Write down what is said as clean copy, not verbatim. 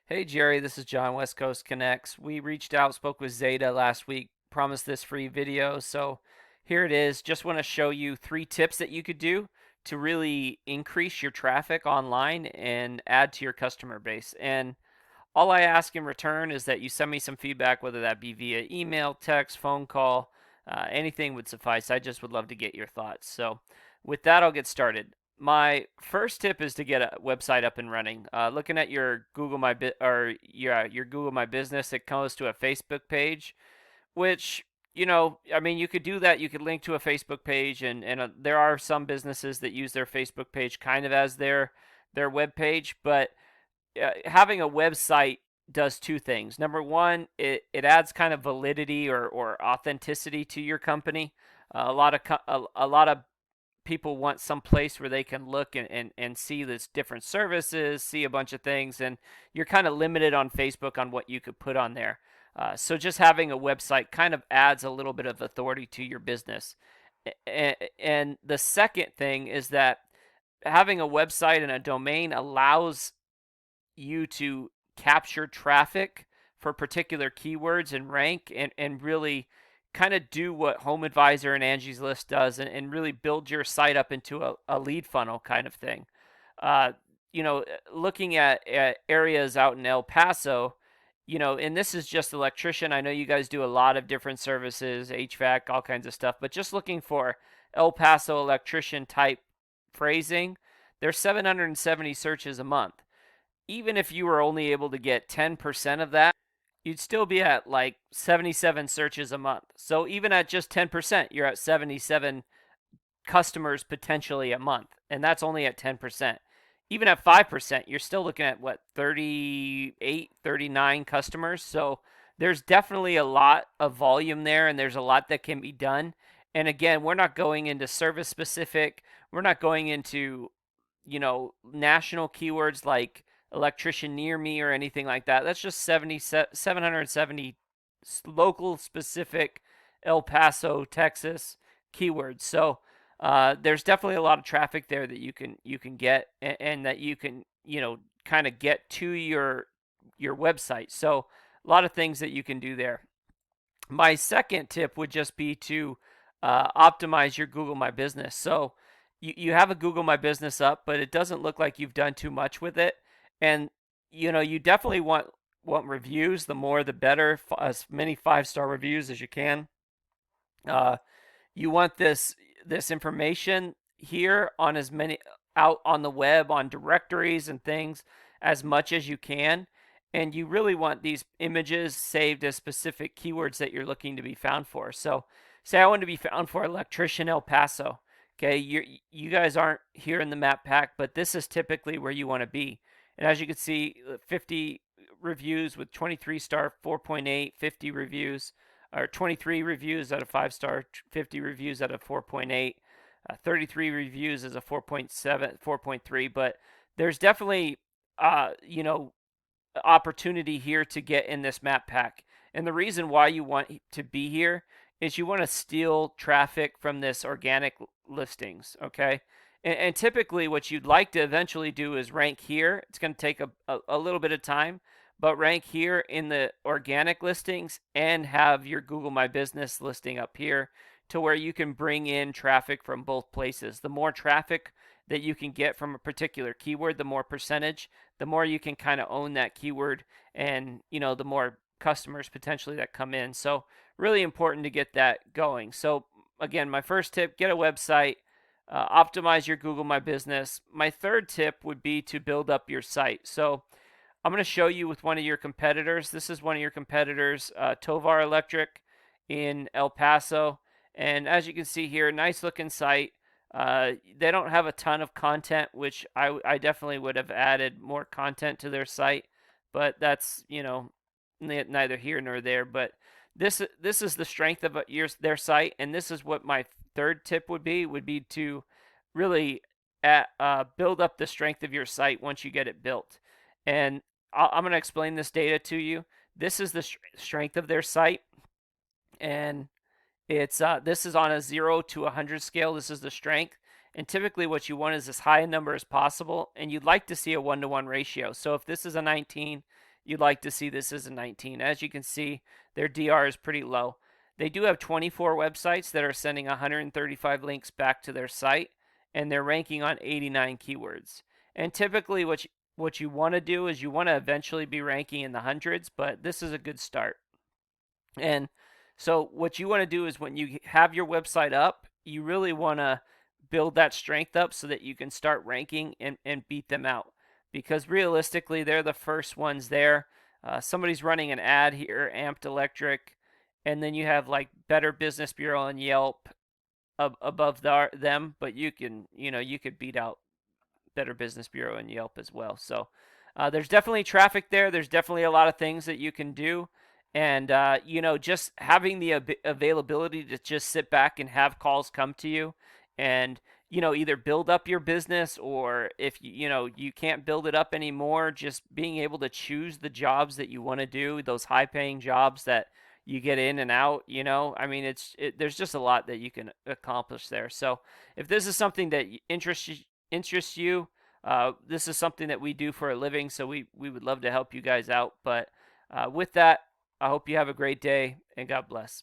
Hey Jerry, this is John, West Coast Connects. We reached out, spoke with Zeta last week, promised this free video. So here it is. Just want to show you 3 tips that you could do to really increase your traffic online and add to your customer base. And all I ask in return is that you send me some feedback, whether that be via email, text, phone call, anything would suffice. I just would love to get your thoughts. So, with that, I'll get started. My first tip is to get a website up and running. Looking at your your Google My Business, it goes to a Facebook page, which I mean, you could do that. You could link to a Facebook page, and there are some businesses that use their Facebook page kind of as their web page, but having a website does 2 things. Number one, it adds kind of validity or authenticity to your company. A lot of people want some place where they can look and see this different services, see a bunch of things, and you're kind of limited on Facebook on what you could put on there. So just having a website kind of adds a little bit of authority to your business. And the second thing is that having a website and a domain allows you to capture traffic for particular keywords and rank and really kind of do what Home Advisor and Angie's List does and really build your site up into a lead funnel kind of thing. Uh, Looking at areas out in El Paso, and this is just electrician. I know you guys do a lot of different services, HVAC, all kinds of stuff, but just looking for El Paso electrician type phrasing, there's 770 searches a month. Even if you were only able to get 10% of that, you'd still be at like 77 searches a month. So even at just 10%, you're at 77 customers potentially a month, and that's only at 10%. Even at 5%, you're still looking at what, 38, 39 customers. So there's definitely a lot of volume there, and there's a lot that can be done. And again, we're not going into service specific, we're not going into, national keywords like electrician near me or anything like that. That's just 770 local specific El Paso, Texas keywords. So there's definitely a lot of traffic there that you can get and that you can kind of get to your website. So a lot of things that you can do there. My second tip would just be to optimize your Google My Business. So you have a Google My Business up, but it doesn't look like you've done too much with it. And you definitely want reviews. The more, the better. As many 5-star reviews as you can. Uh, you want this information here on as many out on the web on directories and things as much as you can, and you really want these images saved as specific keywords that you're looking to be found for. So say I want to be found for Electrician El Paso. Okay, you guys aren't here in the map pack, but this is typically where you want to be. And as you can see, 50 reviews with 23 star, 4.8, 50 reviews, or 23 reviews out of 5-star, 50 reviews out of 4.8, 33 reviews as a 4.7, 4.3. But there's definitely, opportunity here to get in this map pack. And the reason why you want to be here is you want to steal traffic from this organic listings, okay? And typically what you'd like to eventually do is rank here. It's going to take a little bit of time, but rank here in the organic listings and have your Google My Business listing up here to where you can bring in traffic from both places. The more traffic that you can get from a particular keyword, the more percentage, the more you can kind of own that keyword, and the more customers potentially that come in. So really important to get that going. So again, my first tip, get a website, optimize your Google My Business. My third tip would be to build up your site. So I'm going to show you with one of your competitors. This is one of your competitors, Tovar Electric in El Paso. And as you can see here, nice looking site. They don't have a ton of content, which I definitely would have added more content to their site, but that's neither here nor there. But this is the strength of their site, and this is what my third tip would be to really build up the strength of your site once you get it built. And I'm going to explain this data to you. This is the strength of their site, and it's this is on a 0 to 100 scale. This is the strength. And typically what you want is as high a number as possible, and you'd like to see a 1-to-1 ratio. So if this is a 19, you'd like to see this as a 19. As you can see, their DR is pretty low. They do have 24 websites that are sending 135 links back to their site, and they're ranking on 89 keywords. And typically what you want to do is you want to eventually be ranking in the hundreds, but this is a good start. And so what you want to do is when you have your website up, you really want to build that strength up so that you can start ranking and beat them out. Because realistically, they're the first ones there. Somebody's running an ad here, Amped Electric, and then you have like Better Business Bureau and Yelp above them, but you could beat out Better Business Bureau and Yelp as well. So there's definitely traffic there. There's definitely a lot of things that you can do. And, just having the availability to just sit back and have calls come to you and, either build up your business, or if, you can't build it up anymore, just being able to choose the jobs that you want to do, those high paying jobs that you get in and out, I mean, there's just a lot that you can accomplish there. So if this is something that interests you, this is something that we do for a living, so we would love to help you guys out. But with that, I hope you have a great day, and God bless.